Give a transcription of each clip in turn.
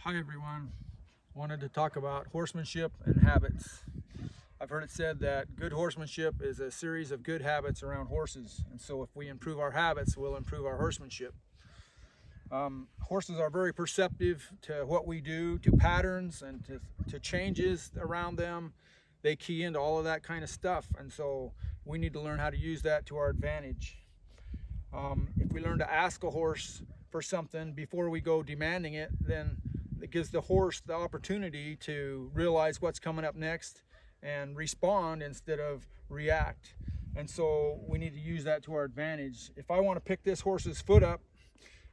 Hi everyone. Wanted to talk about horsemanship and habits. I've heard it said that good horsemanship is a series of good habits around horses, and so if we improve our habits, we'll improve our horsemanship. Horses are very perceptive to what we do, to patterns and to changes around them. They key into all of that kind of stuff, and so we need to learn how to use that to our advantage. If we learn to ask a horse for something before we go demanding it, then it gives the horse the opportunity to realize what's coming up next and respond instead of react. And so we need to use that to our advantage. If I want to pick this horse's foot up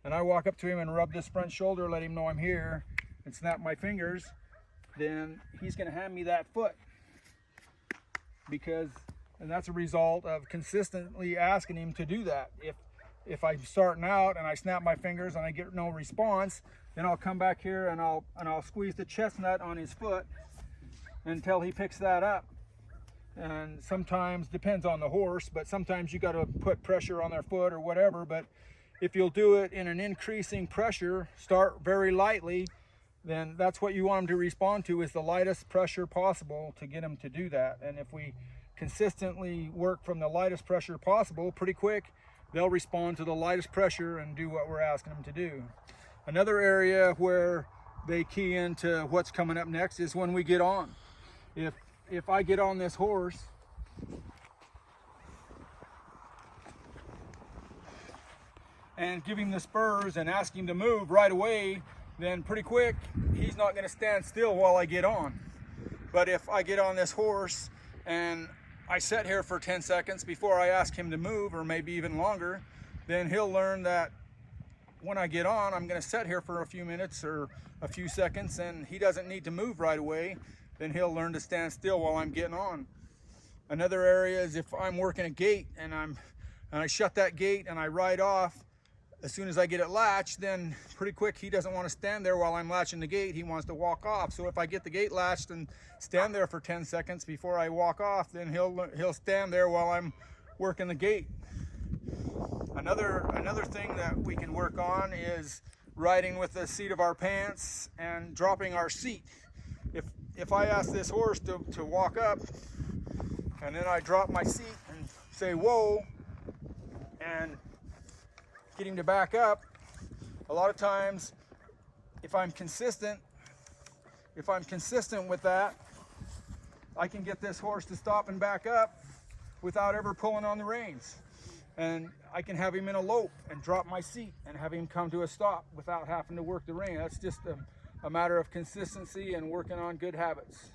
and I walk up to him and rub this front shoulder, let him know I'm here, and snap my fingers, then he's going to hand me that foot. And that's a result of consistently asking him to do that. If I'm starting out and I snap my fingers and I get no response, then I'll come back here and I'll squeeze the chestnut on his foot until he picks that up. And sometimes, depends on the horse, but sometimes you got to put pressure on their foot or whatever. But if you'll do it in an increasing pressure, start very lightly, then that's what you want them to respond to, is the lightest pressure possible to get them to do that. And if we consistently work from the lightest pressure possible, pretty quick they'll respond to the lightest pressure and do what we're asking them to do. Another area where they key into what's coming up next is when we get on. If I get on this horse and give him the spurs and ask him to move right away, then pretty quick he's not going to stand still while I get on. But if I get on this horse and I sit here for 10 seconds before I ask him to move, or maybe even longer, then he'll learn that when I get on, I'm going to sit here for a few minutes or a few seconds, and he doesn't need to move right away. Then he'll learn to stand still while I'm getting on. Another area is if I'm working a gate and I shut that gate and I ride off. As soon as I get it latched, then pretty quick he doesn't want to stand there while I'm latching the gate. He wants to walk off. So if I get the gate latched and stand there for 10 seconds before I walk off, then he'll stand there while I'm working the gate. Another thing that we can work on is riding with the seat of our pants and dropping our seat. If I ask this horse to walk up and then I drop my seat and say whoa and get him to back up, a lot of times if I'm consistent with that, I can get this horse to stop and back up without ever pulling on the reins. And I can have him in a lope and drop my seat and have him come to a stop without having to work the rein. That's just a matter of consistency and working on good habits.